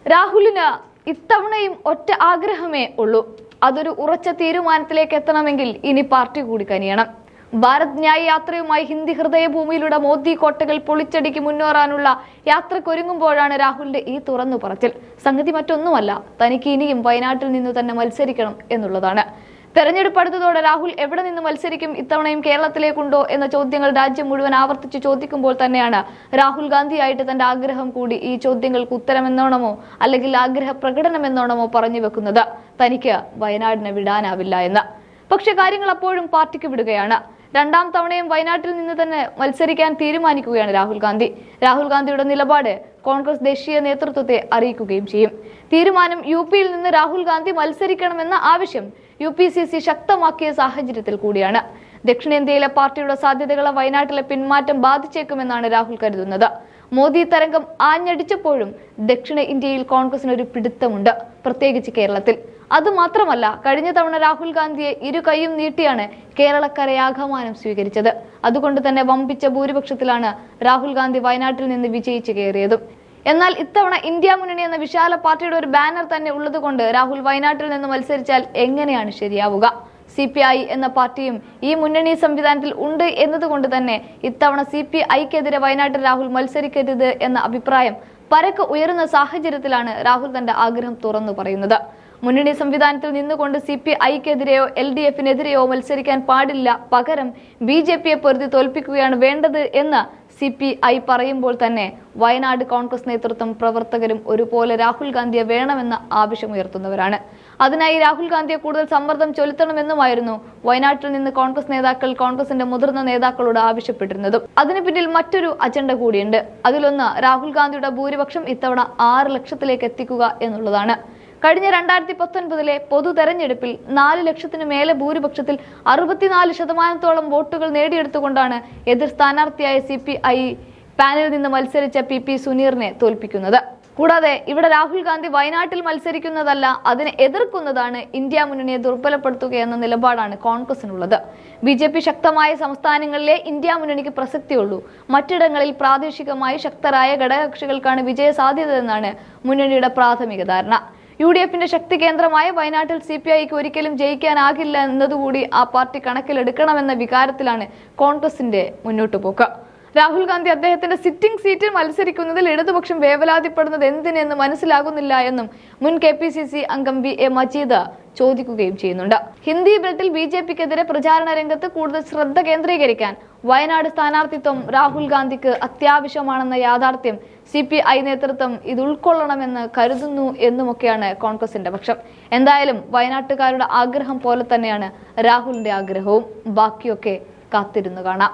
രാഹുലിന് ഇത്തവണയും ഒറ്റ ആഗ്രഹമേ ഉള്ളൂ. അതൊരു ഉറച്ച തീരുമാനത്തിലേക്ക് എത്തണമെങ്കിൽ ഇനി പാർട്ടി കൂടി കനിയണം. ഭാരത് ന്യായ് യാത്രയുമായി ഹിന്ദി ഹൃദയഭൂമിയിലൂടെ മോദി കോട്ടകൾ പൊളിച്ചടിക്ക് മുന്നേറാനുള്ള യാത്രക്കൊരുങ്ങുമ്പോഴാണ് രാഹുലിന്റെ ഈ തുറന്നു പറച്ചിൽ. സംഗതി മറ്റൊന്നുമല്ല, തനിക്ക് ഇനിയും വയനാട്ടിൽ നിന്ന് തന്നെ മത്സരിക്കണം എന്നുള്ളതാണ്. തെരഞ്ഞെടുപ്പ് അടുത്തതോടെ രാഹുൽ എവിടെ നിന്ന് മത്സരിക്കും, ഇത്തവണയും കേരളത്തിലേക്കുണ്ടോ എന്ന ചോദ്യങ്ങൾ രാജ്യം മുഴുവൻ ആവർത്തിച്ച് ചോദിക്കുമ്പോൾ തന്നെയാണ് രാഹുൽ ഗാന്ധിയായിട്ട് തന്റെ ആഗ്രഹം കൂടി ഈ ചോദ്യങ്ങൾക്ക് ഉത്തരമെന്നോണമോ അല്ലെങ്കിൽ ആഗ്രഹ പ്രകടനമെന്നോണമോ പറഞ്ഞു വെക്കുന്നത് തനിക്ക് വയനാടിനെ വിടാനാവില്ല എന്ന്. പക്ഷെ കാര്യങ്ങൾ അപ്പോഴും പാർട്ടിക്ക് വിടുകയാണ്. രണ്ടാം തവണയും വയനാട്ടിൽ നിന്ന് തന്നെ മത്സരിക്കാൻ തീരുമാനിക്കുകയാണ് രാഹുൽ ഗാന്ധി. രാഹുൽ ഗാന്ധിയുടെ നിലപാട് കോൺഗ്രസ് ദേശീയ നേതൃത്വത്തെ അറിയിക്കുകയും ചെയ്യും. തീരുമാനം യുപിയിൽ നിന്ന് രാഹുൽ ഗാന്ധി മത്സരിക്കണമെന്ന ആവശ്യം UPCC ശക്തമാക്കിയ സാഹചര്യത്തിൽ കൂടിയാണ്. ദക്ഷിണേന്ത്യയിലെ പാർട്ടിയുടെ സാധ്യതകളെ വയനാട്ടിലെ പിന്മാറ്റം ബാധിച്ചേക്കുമെന്നാണ് രാഹുൽ കരുതുന്നത്. മോദി തരംഗം ആഞ്ഞടിച്ചപ്പോഴും ദക്ഷിണ ഇന്ത്യയിൽ കോൺഗ്രസിന് ഒരു പിടുത്തമുണ്ട്, പ്രത്യേകിച്ച് കേരളത്തിൽ. അതുമാത്രമല്ല, കഴിഞ്ഞ തവണ രാഹുൽ ഗാന്ധിയെ ഇരു കൈയും നീട്ടിയാണ് കേരളക്കരെ ആഘമാനം സ്വീകരിച്ചത്. അതുകൊണ്ട് തന്നെ വമ്പിച്ച ഭൂരിപക്ഷത്തിലാണ് രാഹുൽ ഗാന്ധി വയനാട്ടിൽ നിന്ന് വിജയിച്ചു കയറിയതും. എന്നാൽ ഇത്തവണ ഇന്ത്യ മുന്നണി എന്ന വിശാല പാർട്ടിയുടെ ഒരു ബാനർ തന്നെ ഉള്ളതുകൊണ്ട് രാഹുൽ വയനാട്ടിൽ നിന്ന് മത്സരിച്ചാൽ എങ്ങനെയാണ് ശരിയാവുക? CPI എന്ന പാർട്ടിയും ഈ മുന്നണി സംവിധാനത്തിൽ ഉണ്ട് എന്നതുകൊണ്ട് തന്നെ ഇത്തവണ CPIക്കെതിരെ വയനാട്ടിൽ രാഹുൽ മത്സരിക്കരുത് എന്ന അഭിപ്രായം പരക്കെ ഉയരുന്ന സാഹചര്യത്തിലാണ് രാഹുൽ തന്റെ ആഗ്രഹം തുറന്നു പറയുന്നത്. മുന്നണി സംവിധാനത്തിൽ നിന്നുകൊണ്ട് CPIക്കെതിരെയോ LDFനെതിരെയോ മത്സരിക്കാൻ പാടില്ല, പകരം BJPയെ പൊരുതി തോൽപ്പിക്കുകയാണ് വേണ്ടത് എന്ന് CPI പറയുമ്പോൾ തന്നെ വയനാട് കോൺഗ്രസ് നേതൃത്വം പ്രവർത്തകരും ഒരുപോലെ രാഹുൽ ഗാന്ധിയെ വേണമെന്ന ആവശ്യമുയർത്തുന്നവരാണ്. അതിനായി രാഹുൽ ഗാന്ധിയെ കൂടുതൽ സമ്മർദ്ദം ചെലുത്തണമെന്നുമായിരുന്നു വയനാട്ടിൽ നിന്ന് കോൺഗ്രസ് നേതാക്കൾ കോൺഗ്രസിന്റെ മുതിർന്ന നേതാക്കളോട് ആവശ്യപ്പെട്ടിരുന്നതും. അതിനു പിന്നിൽ മറ്റൊരു അജണ്ട കൂടിയുണ്ട്. അതിലൊന്ന് രാഹുൽ ഗാന്ധിയുടെ ഭൂരിപക്ഷം ഇത്തവണ 6 ലക്ഷത്തിലേക്ക് എത്തിക്കുക എന്നുള്ളതാണ്. കഴിഞ്ഞ 2019 പൊതു തെരഞ്ഞെടുപ്പിൽ 4 ലക്ഷത്തിന് മേലെ ഭൂരിപക്ഷത്തിൽ 64% വോട്ടുകൾ നേടിയെടുത്തുകൊണ്ടാണ് എതിർ സ്ഥാനാർത്ഥിയായ CPI പാനലിൽ നിന്ന് മത്സരിച്ച PP സുനീറിനെ തോൽപ്പിക്കുന്നത്. കൂടാതെ ഇവിടെ രാഹുൽ ഗാന്ധി വയനാട്ടിൽ മത്സരിക്കുന്നതല്ല, അതിനെ എതിർക്കുന്നതാണ് ഇന്ത്യ മുന്നണിയെ ദുർബലപ്പെടുത്തുകയെന്ന നിലപാടാണ് കോൺഗ്രസിനുള്ളത്. BJP ശക്തമായ സംസ്ഥാനങ്ങളിലെ ഇന്ത്യ മുന്നണിക്ക് പ്രസക്തിയുള്ളൂ. മറ്റിടങ്ങളിൽ പ്രാദേശികമായി ശക്തരായ ഘടകകക്ഷികൾക്കാണ് വിജയ സാധ്യതയെന്നാണ് മുന്നണിയുടെ പ്രാഥമിക ധാരണ. UDFന്റെ ശക്തി കേന്ദ്രമായ വയനാട്ടിൽ CPIക്ക് ഒരിക്കലും ജയിക്കാനാകില്ല എന്നതുകൂടി ആ പാർട്ടി കണക്കിലെടുക്കണമെന്ന വികാരത്തിലാണ് കോൺഗ്രസിന്റെ മുന്നോട്ടുപോക്ക്. രാഹുൽ ഗാന്ധി അദ്ദേഹത്തിന്റെ സിറ്റിംഗ് സീറ്റിൽ മത്സരിക്കുന്നതിൽ ഇടതുപക്ഷം വേവലാതിപ്പെടുന്നത് എന്തിനെന്ന് മനസ്സിലാകുന്നില്ല എന്നും മുൻ KPCC അംഗം VA മജീദ് ചോദിക്കുകയും ചെയ്യുന്നുണ്ട്. ഹിന്ദി ബെൽറ്റിൽ BJPക്കെതിരെ പ്രചാരണ രംഗത്ത് കൂടുതൽ ശ്രദ്ധ കേന്ദ്രീകരിക്കാൻ വയനാട് സ്ഥാനാർത്ഥിത്വം രാഹുൽ ഗാന്ധിക്ക് അത്യാവശ്യമാണെന്ന യാഥാർത്ഥ്യം CPI നേതൃത്വം ഇത് ഉൾക്കൊള്ളണമെന്ന് കരുതുന്നു എന്നുമൊക്കെയാണ് കോൺഗ്രസിന്റെ പക്ഷം. എന്തായാലും വയനാട്ടുകാരുടെ ആഗ്രഹം പോലെ തന്നെയാണ് രാഹുലിന്റെ ആഗ്രഹവും. ബാക്കിയൊക്കെ കാത്തിരുന്നു കാണാം.